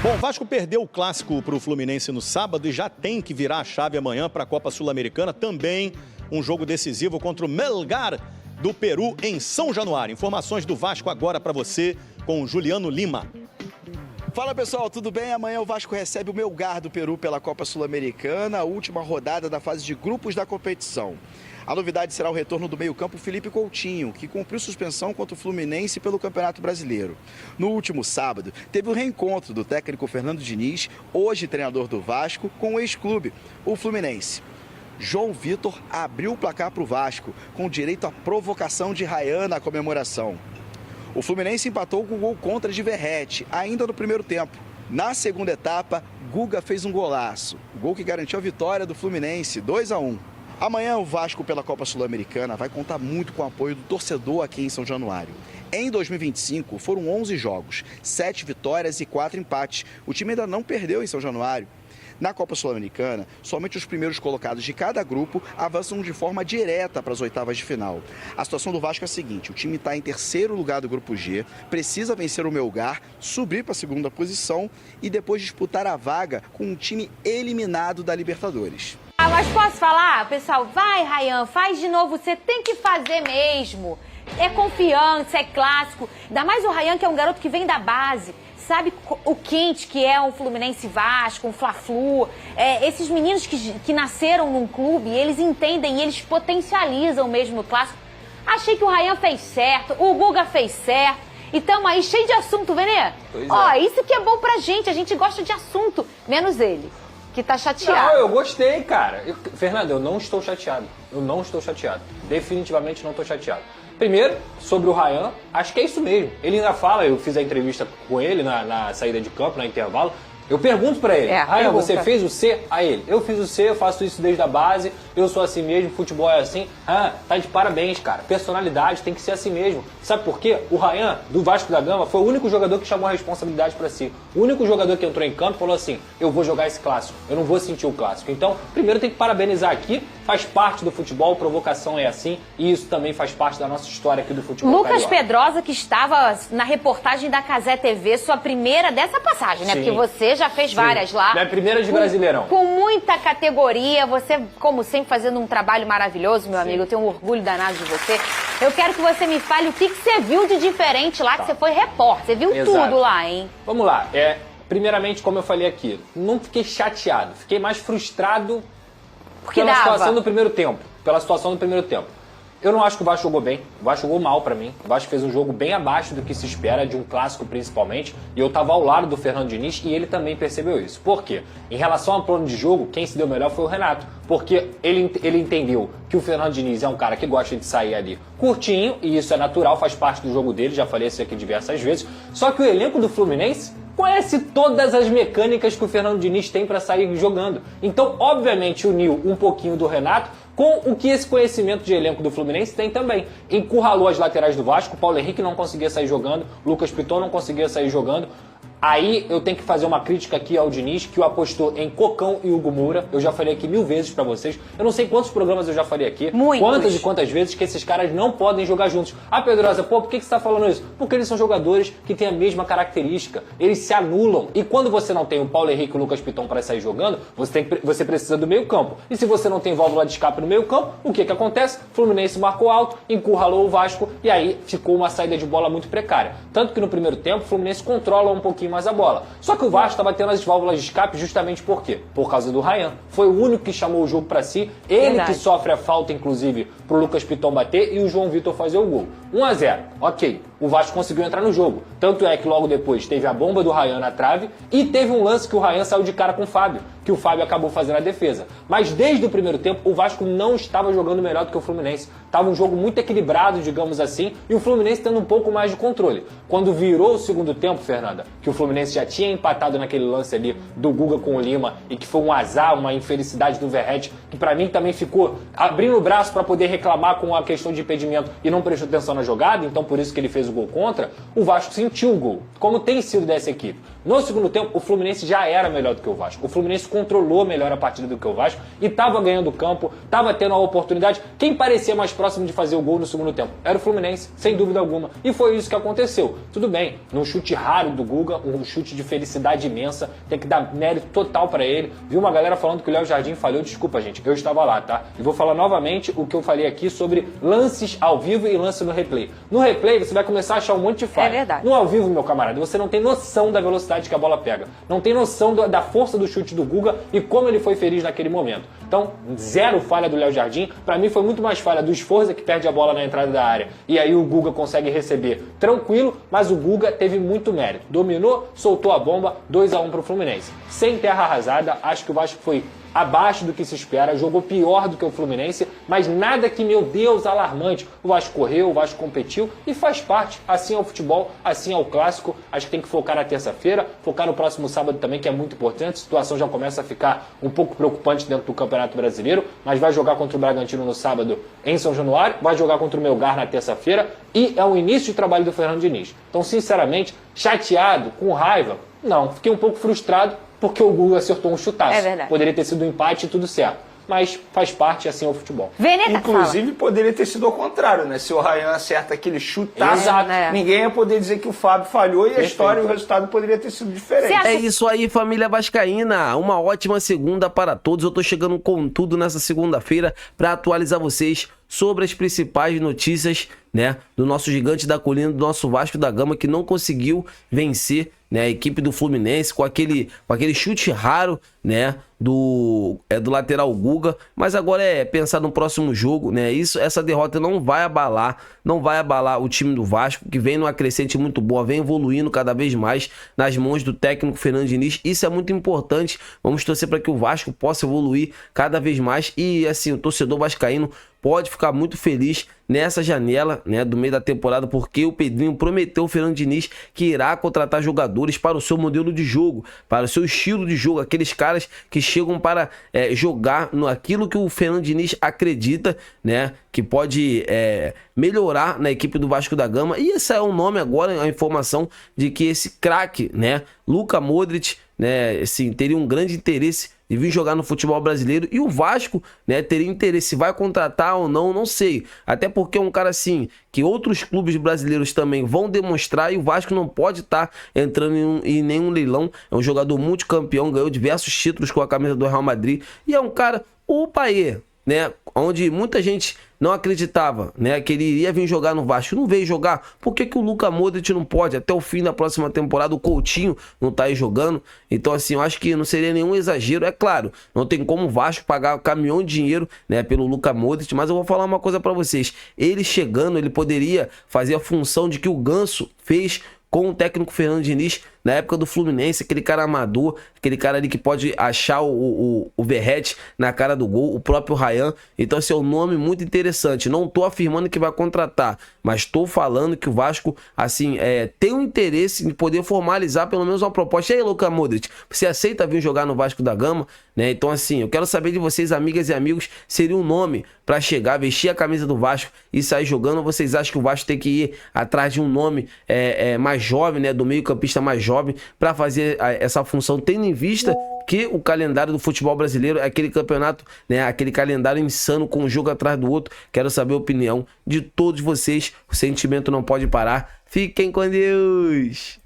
Bom, o Vasco perdeu o clássico para o Fluminense no sábado e já tem que virar a chave amanhã para a Copa Sul-Americana. Também um jogo decisivo contra o Melgar do Peru em São Januário. Informações do Vasco agora para você com o Juliano Lima. Fala pessoal, tudo bem? Amanhã o Vasco recebe o Melgar do Peru pela Copa Sul-Americana, a última rodada da fase de grupos da competição. A novidade será o retorno do meio-campo Felipe Coutinho, que cumpriu suspensão contra o Fluminense pelo Campeonato Brasileiro. No último sábado, teve o reencontro do técnico Fernando Diniz, hoje treinador do Vasco, com o ex-clube, o Fluminense. João Vitor abriu o placar para o Vasco, com direito à provocação de Ryan na comemoração. O Fluminense empatou com o gol contra de Verratti, ainda no primeiro tempo. Na segunda etapa, Guga fez um golaço, o gol que garantiu a vitória do Fluminense, 2-1. Amanhã o Vasco pela Copa Sul-Americana vai contar muito com o apoio do torcedor aqui em São Januário. Em 2025 foram 11 jogos, 7 vitórias e 4 empates. O time ainda não perdeu em São Januário. Na Copa Sul-Americana, somente os primeiros colocados de cada grupo avançam de forma direta para as oitavas de final. A situação do Vasco é a seguinte: o time está em terceiro lugar do grupo G, precisa vencer o Melgar, subir para a segunda posição e depois disputar a vaga com um time eliminado da Libertadores. Mas posso falar? Pessoal, vai, Ryan, faz de novo, você tem que fazer mesmo. É confiança, é clássico. Ainda mais o Ryan, que é um garoto que vem da base. Sabe o quente que é um Fluminense Vasco, um Fla-Flu. Esses meninos que nasceram num clube, eles entendem e eles potencializam mesmo o clássico. Achei que o Ryan fez certo, o Guga fez certo. E tamo aí cheio de assunto, Venê. Ó, isso que é bom pra gente, a gente gosta de assunto, menos ele, que tá chateado. Não, eu gostei, cara. Fernando, eu não estou chateado. Eu não estou chateado. Definitivamente não estou chateado. Primeiro, sobre o Ryan, acho que é isso mesmo. Ele ainda fala, eu fiz a entrevista com ele na saída de campo, no intervalo. Eu pergunto pra ele, Ryan, você fez o C? A ele, eu fiz o C, eu faço isso desde a base, eu sou assim mesmo, futebol é assim. Tá de parabéns, cara. Personalidade tem que ser assim mesmo. Sabe por quê? O Ryan, do Vasco da Gama, foi o único jogador que chamou a responsabilidade pra si. O único jogador que entrou em campo e falou assim, eu vou jogar esse clássico, eu não vou sentir o clássico. Então, primeiro tem que parabenizar aqui, faz parte do futebol, provocação é assim, e isso também faz parte da nossa história aqui do futebol Lucas carioca. Pedrosa, que estava na reportagem da Cazé TV, sua primeira dessa passagem, né? Sim. Porque você já fez várias lá. Minha primeira de Brasileirão. Com muita categoria, você, como sempre, fazendo um trabalho maravilhoso, meu amigo. Eu tenho um orgulho danado de você. Eu quero que você me fale o que você viu de diferente lá, que você foi repórter. Você viu tudo lá, hein? Vamos lá. Primeiramente, como eu falei aqui, não fiquei chateado. Fiquei mais frustrado pela situação do primeiro tempo. Pela situação do primeiro tempo. Eu não acho que o Vasco jogou bem, o Vasco jogou mal pra mim. O Vasco fez um jogo bem abaixo do que se espera, de um clássico principalmente. E eu tava ao lado do Fernando Diniz e ele também percebeu isso. Por quê? Em relação ao plano de jogo, quem se deu melhor foi o Renato. Porque ele entendeu que o Fernando Diniz é um cara que gosta de sair ali curtinho, e isso é natural, faz parte do jogo dele, já falei isso aqui diversas vezes. Só que o elenco do Fluminense conhece todas as mecânicas que o Fernando Diniz tem para sair jogando. Então, obviamente, uniu um pouquinho do Renato com o que esse conhecimento de elenco do Fluminense tem também. Encurralou as laterais do Vasco, Paulo Henrique não conseguia sair jogando, Lucas Piton não conseguia sair jogando. Aí eu tenho que fazer uma crítica aqui ao Diniz, que o apostou em Cocão e Hugo Moura. Eu já falei aqui 1000 vezes pra vocês. Eu não sei quantos programas eu já falei aqui. Muitos. Quantas e quantas vezes que esses caras não podem jogar juntos. Pedrosa, por que você tá falando isso? Porque eles são jogadores que têm a mesma característica. Eles se anulam. E quando você não tem o Paulo Henrique e o Lucas Piton pra sair jogando, você precisa do meio campo. E se você não tem válvula de escape no meio campo, o que acontece? Fluminense marcou alto, encurralou o Vasco e aí ficou uma saída de bola muito precária. Tanto que no primeiro tempo o Fluminense controla um pouquinho mais a bola. Só que o Vasco estava tendo as válvulas de escape justamente por quê? Por causa do Ryan. Foi o único que chamou o jogo para si. Ele que sofre a falta, inclusive, pro Lucas Piton bater e o João Vitor fazer o gol. 1-0. Ok. O Vasco conseguiu entrar no jogo. Tanto é que logo depois teve a bomba do Ryan na trave e teve um lance que o Ryan saiu de cara com o Fábio, que o Fábio acabou fazendo a defesa. Mas desde o primeiro tempo, o Vasco não estava jogando melhor do que o Fluminense. Estava um jogo muito equilibrado, digamos assim, e o Fluminense tendo um pouco mais de controle. Quando virou o segundo tempo, Fernanda, que o Fluminense já tinha empatado naquele lance ali do Guga com o Lima e que foi um azar, uma infelicidade do Verratti, que pra mim também ficou abrindo o braço para poder reclamar com a questão de impedimento e não prestou atenção na jogada, então por isso que ele fez o gol contra, o Vasco sentiu o gol, como tem sido dessa equipe. No segundo tempo, o Fluminense já era melhor do que o Vasco. O Fluminense controlou melhor a partida do que o Vasco e estava ganhando o campo, estava tendo a oportunidade. Quem parecia mais próximo de fazer o gol no segundo tempo? Era o Fluminense, sem dúvida alguma. E foi isso que aconteceu. Tudo bem, num chute raro do Guga, um chute de felicidade imensa, tem que dar mérito total para ele. Vi uma galera falando que o Léo Jardim falhou. Desculpa, gente, eu estava lá, tá? E vou falar novamente o que eu falei aqui sobre lances ao vivo e lance no replay. No replay, você vai começar a achar um monte de falha. É verdade. No ao vivo, meu camarada, você não tem noção da velocidade que a bola pega. Não tem noção da força do chute do Guga e como ele foi feliz naquele momento. Então, zero falha do Léo Jardim. Para mim, foi muito mais falha do Sforza, que perde a bola na entrada da área. E aí o Guga consegue receber tranquilo, mas o Guga teve muito mérito. Dominou, soltou a bomba, 2-1 pro Fluminense. Sem terra arrasada, acho que o Vasco foi abaixo do que se espera, jogou pior do que o Fluminense, mas nada que, meu Deus, alarmante. O Vasco correu, o Vasco competiu e faz parte. Assim é o futebol, assim é o clássico. Acho que tem que focar na terça-feira, focar no próximo sábado também, que é muito importante. A situação já começa a ficar um pouco preocupante dentro do Campeonato Brasileiro, mas vai jogar contra o Bragantino no sábado em São Januário, vai jogar contra o Melgar na terça-feira e é o início de trabalho do Fernando Diniz. Então, sinceramente, chateado, com raiva, não. Fiquei um pouco frustrado, porque o Guga acertou um chutaço. É verdade. Poderia ter sido um empate e tudo certo. Mas faz parte, assim é o futebol. Veneta, Inclusive, poderia ter sido ao contrário, né? Se o Ryan acerta aquele chutaço, Exato. ninguém ia poder dizer que o Fábio falhou e a Perfeito. história e o resultado poderia ter sido diferente. Você É isso aí, família vascaína. Uma ótima segunda para todos. Eu tô chegando com tudo nessa segunda-feira para atualizar vocês sobre as principais notícias, né, do nosso gigante da colina, do nosso Vasco da Gama, que não conseguiu vencer, né, a equipe do Fluminense com aquele chute raro, né, do lateral Guga, mas agora é pensar no próximo jogo, né? Essa derrota não vai abalar o time do Vasco, que vem numa crescente muito boa, vem evoluindo cada vez mais nas mãos do técnico Fernando Diniz. Isso é muito importante. Vamos torcer para que o Vasco possa evoluir cada vez mais e assim, o torcedor vascaíno pode ficar muito feliz nessa janela, né, do meio da temporada, porque o Pedrinho prometeu ao Fernando Diniz que irá contratar jogadores para o seu modelo de jogo, para o seu estilo de jogo, aqueles caras que chegam para jogar naquilo que o Fernando Diniz acredita, né, que pode melhorar na equipe do Vasco da Gama. E esse é o nome agora, a informação de que esse craque, né, Luka Modric, né, assim, teria um grande interesse de vir jogar no futebol brasileiro, e o Vasco, né, teria interesse. Vai contratar ou não, não sei. Até porque é um cara assim, que outros clubes brasileiros também vão demonstrar, e o Vasco não pode estar entrando em nenhum leilão. É um jogador multicampeão, ganhou diversos títulos com a camisa do Real Madrid, e é um cara, o Payet, né, onde muita gente não acreditava, né, que ele iria vir jogar no Vasco, não veio jogar. Por que o Luka Modric não pode? Até o fim da próxima temporada o Coutinho não tá aí jogando. Então assim, eu acho que não seria nenhum exagero. É claro, não tem como o Vasco pagar um caminhão de dinheiro, né, pelo Luka Modric, mas eu vou falar uma coisa pra vocês. Ele chegando, ele poderia fazer a função de que o Ganso fez com o técnico Fernando Diniz na época do Fluminense, aquele cara amador, aquele cara ali que pode achar o Verratti na cara do gol, o próprio Ryan. Então esse é um nome muito interessante. Não tô afirmando que vai contratar, mas tô falando que o Vasco, assim, tem um interesse em poder formalizar pelo menos uma proposta. E aí, Luka Modric, você aceita vir jogar no Vasco da Gama? Né? Então assim, eu quero saber de vocês, amigas e amigos, seria um nome para chegar, vestir a camisa do Vasco e sair jogando? Ou vocês acham que o Vasco tem que ir atrás de um nome mais jovem, né, do meio campista mais jovem, para fazer essa função, tendo em vista que o calendário do futebol brasileiro é aquele campeonato, né, aquele calendário insano com um jogo atrás do outro? Quero saber a opinião de todos vocês. O sentimento não pode parar. Fiquem com Deus!